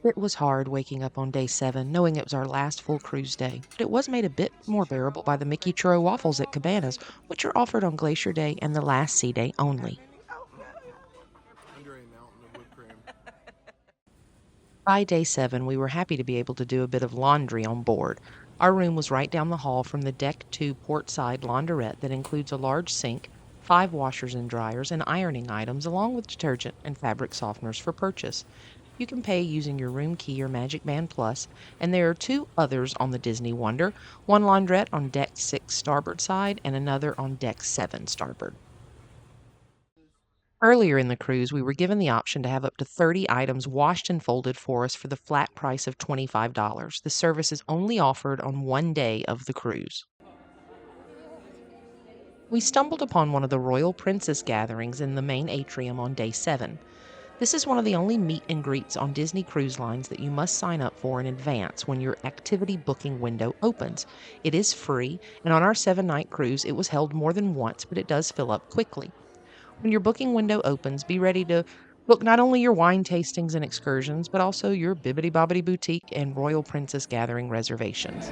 It was hard waking up on day 7, knowing it was our last full cruise day, but it was made a bit more bearable by the Mickey Churro waffles at Cabanas, which are offered on Glacier Day and the last sea day only. Under a mountain of whipped cream. By day 7, we were happy to be able to do a bit of laundry on board. Our room was right down the hall from the Deck 2 port-side laundrette that includes a large sink, 5 washers and dryers, and ironing items, along with detergent and fabric softeners for purchase. You can pay using your room key or Magic Band Plus, and there are 2 others on the Disney Wonder, one laundrette on Deck 6 starboard side and another on Deck 7 starboard. Earlier in the cruise, we were given the option to have up to 30 items washed and folded for us for the flat price of $25. The service is only offered on one day of the cruise. We stumbled upon one of the Royal Princess gatherings in the main atrium on day 7. This is one of the only meet and greets on Disney Cruise Lines that you must sign up for in advance when your activity booking window opens. It is free, and on our 7-night cruise, it was held more than once, but it does fill up quickly. When your booking window opens, be ready to book not only your wine tastings and excursions, but also your Bibbidi Bobbidi Boutique and Royal Princess Gathering reservations.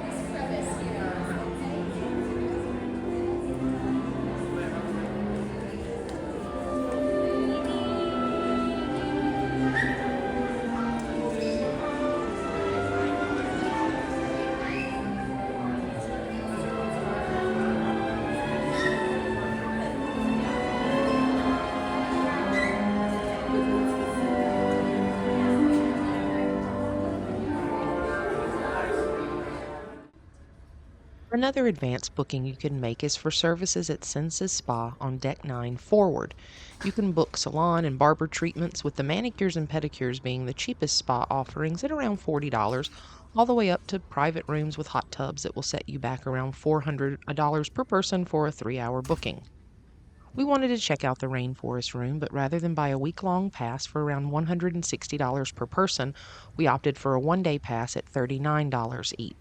Another advanced booking you can make is for services at Senses Spa on Deck 9 forward. You can book salon and barber treatments, with the manicures and pedicures being the cheapest spa offerings at around $40, all the way up to private rooms with hot tubs that will set you back around $400 per person for a 3-hour booking. We wanted to check out the Rainforest room, but rather than buy a week-long pass for around $160 per person, we opted for a one-day pass at $39 each.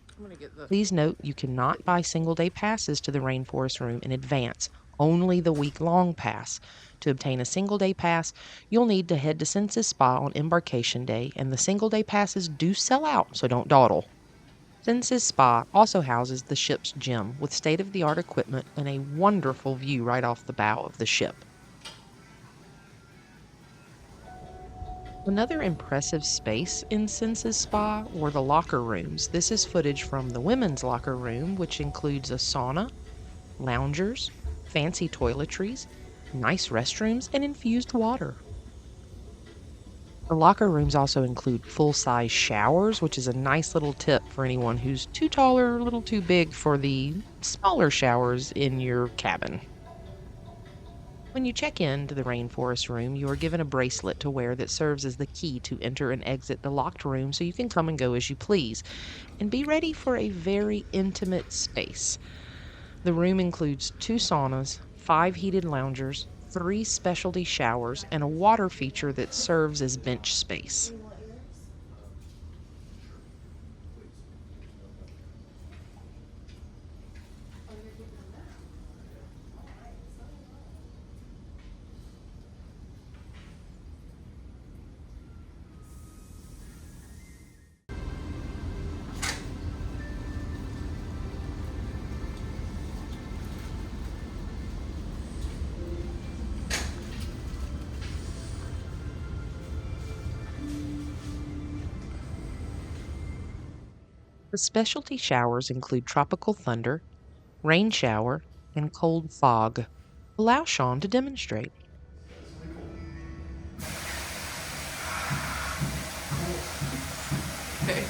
Please note you cannot buy single-day passes to the Rainforest room in advance, only the week-long pass. To obtain a single-day pass, you'll need to head to Senses Spa on embarkation day, and the single-day passes do sell out, so don't dawdle. Senses Spa also houses the ship's gym with state-of-the-art equipment and a wonderful view right off the bow of the ship. Another impressive space in Senses Spa were the locker rooms. This is footage from the women's locker room, which includes a sauna, loungers, fancy toiletries, nice restrooms, and infused water. The locker rooms also include full-size showers, which is a nice little tip for anyone who's too tall or a little too big for the smaller showers in your cabin. When you check in to the Rainforest room, you are given a bracelet to wear that serves as the key to enter and exit the locked room, so you can come and go as you please. And be ready for a very intimate space. The room includes 2 saunas, 5 heated loungers, 3 specialty showers, and a water feature that serves as bench space. The specialty showers include tropical thunder, rain shower, and cold fog. Allow Sean to demonstrate. Okay.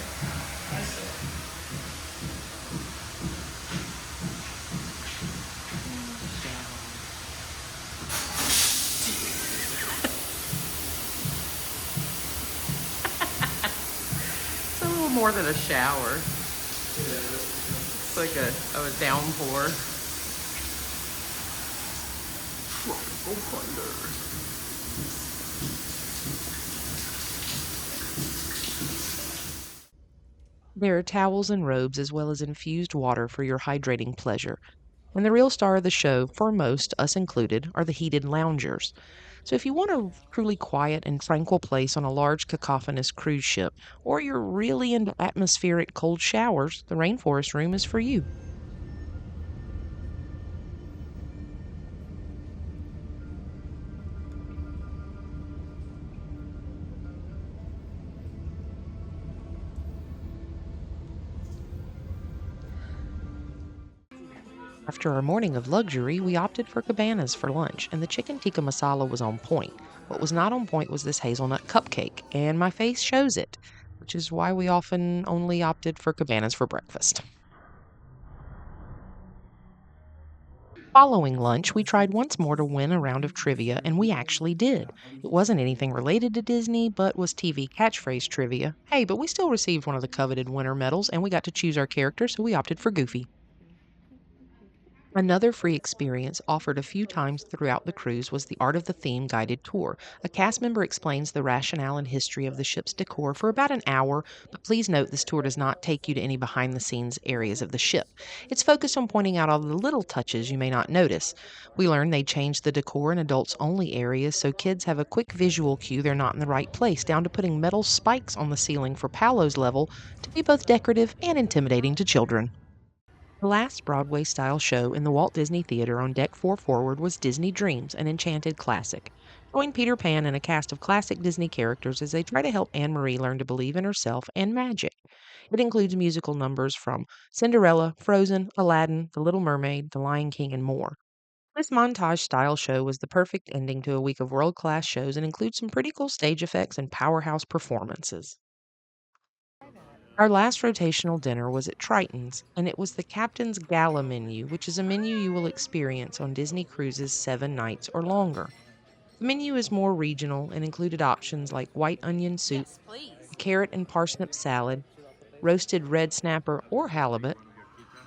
It's a little more than a shower. It's like a downpour. Tropical thunder. There are towels and robes as well as infused water for your hydrating pleasure. And the real star of the show, for most, us included, are the heated loungers. So if you want a truly quiet and tranquil place on a large cacophonous cruise ship, or you're really into atmospheric cold showers, the Rainforest room is for you. After our morning of luxury, we opted for cabanas for lunch, and the chicken tikka masala was on point. What was not on point was this hazelnut cupcake, and my face shows it, which is why we often only opted for cabanas for breakfast. Following lunch, we tried once more to win a round of trivia, and we actually did. It wasn't anything related to Disney, but was TV catchphrase trivia. Hey, but we still received one of the coveted winner medals, and we got to choose our character, so we opted for Goofy. Another free experience offered a few times throughout the cruise was the Art of the Theme guided tour. A cast member explains the rationale and history of the ship's decor for about an hour, but please note this tour does not take you to any behind the scenes areas of the ship. It's focused on pointing out all the little touches you may not notice. We learned they changed the decor in adults only areas so kids have a quick visual cue they're not in the right place, down to putting metal spikes on the ceiling for Paolo's level to be both decorative and intimidating to children. The last Broadway style show in the Walt Disney Theater on Deck 4 Forward was Disney Dreams, an enchanted classic. Join Peter Pan and a cast of classic Disney characters as they try to help Anne Marie learn to believe in herself and magic. It includes musical numbers from Cinderella, Frozen, Aladdin, The Little Mermaid, The Lion King, and more. This montage style show was the perfect ending to a week of world class shows and includes some pretty cool stage effects and powerhouse performances. Our last rotational dinner was at Triton's, and it was the captain's Gala menu, which is a menu you will experience on Disney cruises 7 nights or longer. The menu is more regional and included options like white onion soup, Yes, please. a carrot and parsnip salad, roasted red snapper or halibut,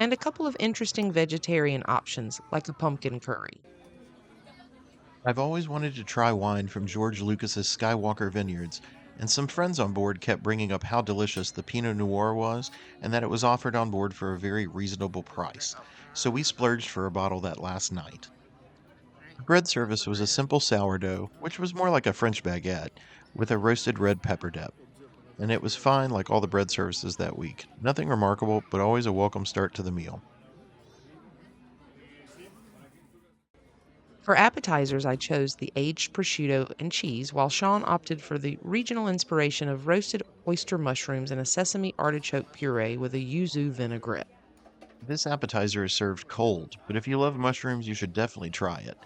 and a couple of interesting vegetarian options like a pumpkin curry. I've always wanted to try wine from George Lucas's Skywalker Vineyards, and some friends on board kept bringing up how delicious the Pinot Noir was and that it was offered on board for a very reasonable price. So we splurged for a bottle that last night. The bread service was a simple sourdough, which was more like a French baguette, with a roasted red pepper dip. And it was fine like all the bread services that week. Nothing remarkable, but always a welcome start to the meal. For appetizers, I chose the aged prosciutto and cheese, while Sean opted for the regional inspiration of roasted oyster mushrooms and a sesame artichoke puree with a yuzu vinaigrette. This appetizer is served cold, but if you love mushrooms, you should definitely try it.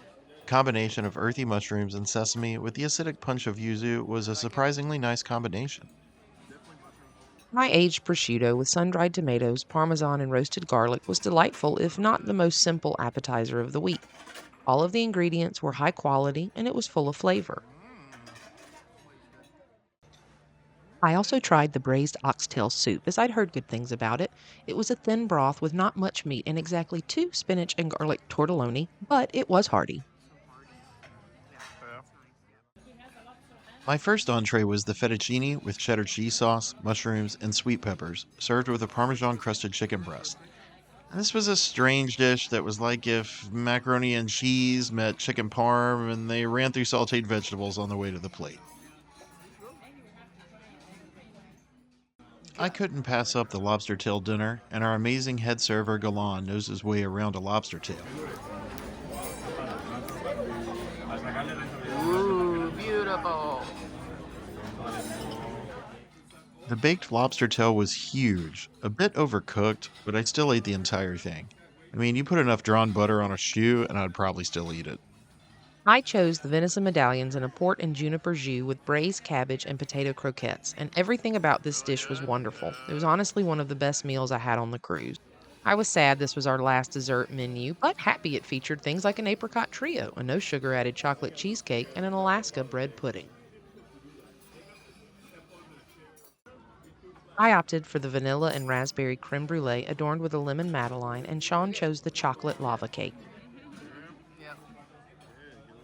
The combination of earthy mushrooms and sesame with the acidic punch of yuzu was a surprisingly nice combination. My aged prosciutto with sun-dried tomatoes, parmesan, and roasted garlic was delightful, if not the most simple appetizer of the week. All of the ingredients were high quality and it was full of flavor. I also tried the braised oxtail soup, as I'd heard good things about it. It was a thin broth with not much meat and exactly 2 spinach and garlic tortelloni, but it was hearty. My first entree was the fettuccine with cheddar cheese sauce, mushrooms, and sweet peppers, served with a parmesan crusted chicken breast. This was a strange dish that was like if macaroni and cheese met chicken parm and they ran through sauteed vegetables on the way to the plate. I couldn't pass up the lobster tail dinner, and our amazing head server Galan knows his way around a lobster tail. Ooh, beautiful. The baked lobster tail was huge, a bit overcooked, but I still ate the entire thing. I mean, you put enough drawn butter on a shoe, and I'd probably still eat it. I chose the venison medallions in a port and juniper jus with braised cabbage and potato croquettes, and everything about this dish was wonderful. It was honestly one of the best meals I had on the cruise. I was sad this was our last dessert menu, but happy it featured things like an apricot trio, a no sugar added chocolate cheesecake, and an Alaska bread pudding. I opted for the vanilla and raspberry creme brulee adorned with a lemon madeleine, and Sean chose the chocolate lava cake. Yep.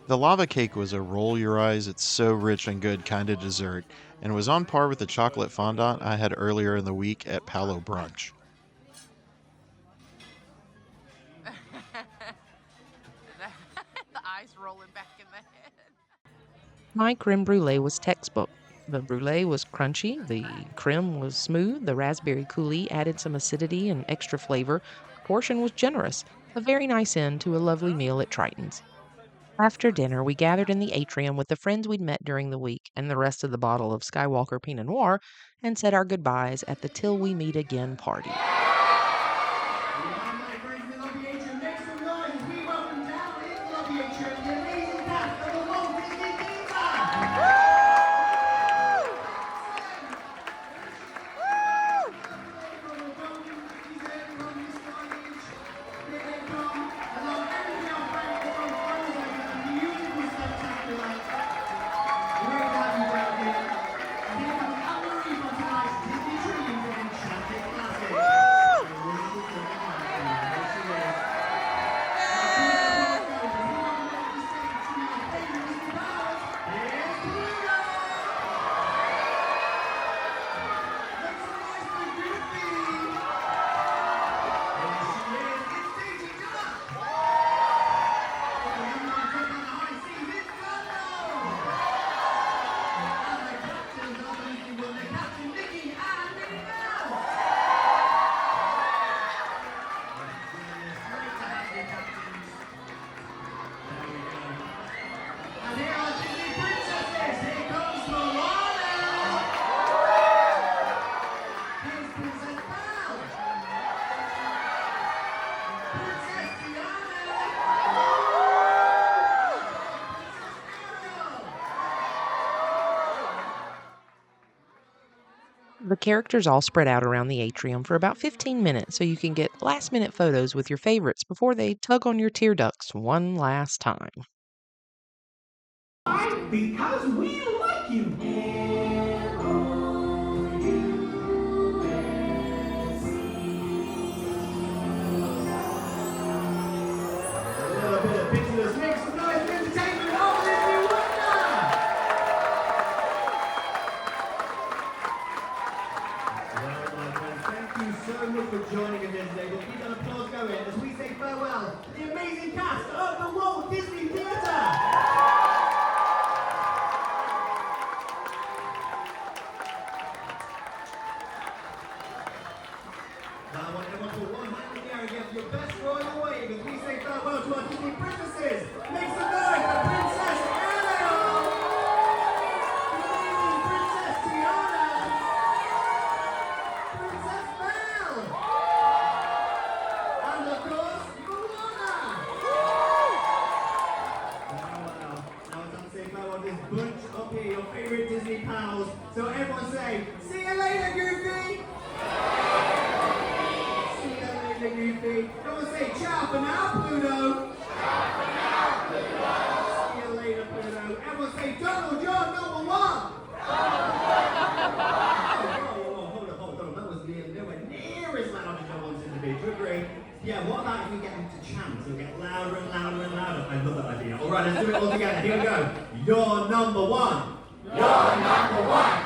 The lava cake was a roll your eyes, it's so rich and good kind of dessert, and was on par with the chocolate fondant I had earlier in the week at Palo Brunch. The eyes rolling back in the head. My creme brulee was textbook. The brulee was crunchy, the creme was smooth, the raspberry coulis added some acidity and extra flavor. The portion was generous, a very nice end to a lovely meal at Triton's. After dinner, we gathered in the atrium with the friends we'd met during the week and the rest of the bottle of Skywalker Pinot Noir and said our goodbyes at the Till We Meet Again party. The characters all spread out around the atrium for about 15 minutes so you can get last minute photos with your favorites before they tug on your tear ducts one last time. Because we like you. A little bit of pictures, make some noise, entertainment, all this new wonder. Well, my friends, thank you so much for joining us today. We'll keep that applause going as we say farewell to the amazing cast of the Walt Disney Theatre. Now, I want everyone to put one hand in the air again for your best royal wave as we say farewell to our Disney princesses. Make some noise for Princess Ariel, the Princess Tiana, Princess Belle, and of course, Moana. Wow. Now it's time to say farewell to this bunch up here, your favorite Disney pals. So everyone say, see you later, Goofy. Goofy. Come on, say ciao for now, Pluto. Ciao for now, Pluto. See you later, Pluto. Everyone say Donald, you're number one. Hold on. That was nowhere near as loud as I wanted to be. Do you agree? Yeah, what about if we get them to chant? It'll get louder and louder and louder. I love that idea. All right, let's do it all together. Here we go. You're number one. You're number one.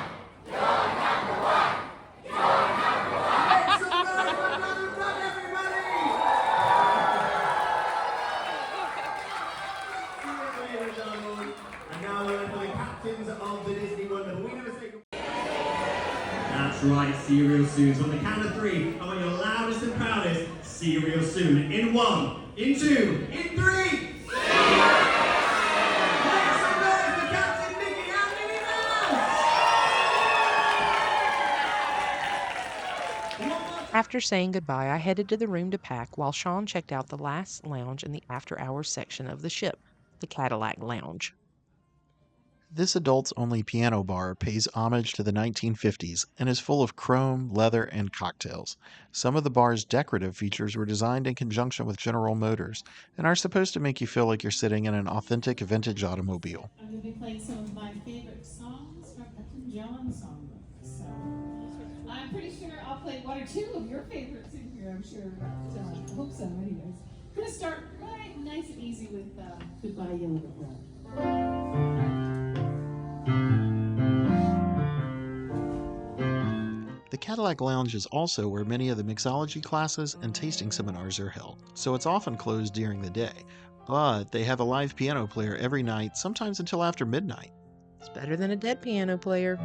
That's right, see you real soon. So on the count of three, I want your loudest and proudest, see you real soon. In one, in two, in three. Make some noise for Captain Mickey and Minnie Mouse! After saying goodbye, I headed to the room to pack while Sean checked out the last lounge in the after hours section of the ship, the Cadillac Lounge. This adults-only piano bar pays homage to the 1950s and is full of chrome, leather, and cocktails. Some of the bar's decorative features were designed in conjunction with General Motors and are supposed to make you feel like you're sitting in an authentic vintage automobile. I'm going to be playing some of my favorite songs from Elton John's songbook. So I'm pretty sure I'll play one or two of your favorites in here, I'm sure. But I hope so, anyways. I'm going to start right nice and easy with Goodbye Yellow Brick Road. The Cadillac Lounge is also where many of the mixology classes and tasting seminars are held, so it's often closed during the day. But they have a live piano player every night, sometimes until after midnight. It's better than a dead piano player.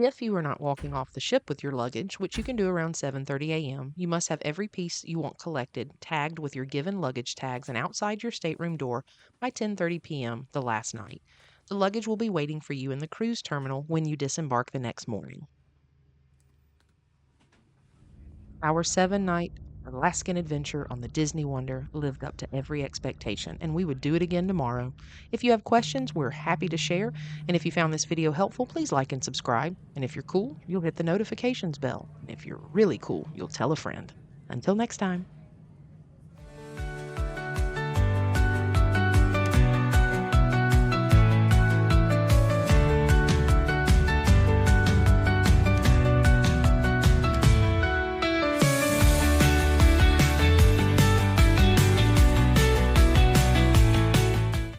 If you are not walking off the ship with your luggage, which you can do around 7:30 a.m., you must have every piece you want collected tagged with your given luggage tags and outside your stateroom door by 10:30 p.m. the last night. The luggage will be waiting for you in the cruise terminal when you disembark the next morning. Our 7-night Alaskan adventure on the Disney Wonder lived up to every expectation, and we would do it again tomorrow. If you have questions, we're happy to share. And if you found this video helpful, please like and subscribe. And if you're cool, you'll hit the notifications bell. And if you're really cool, you'll tell a friend. Until next time.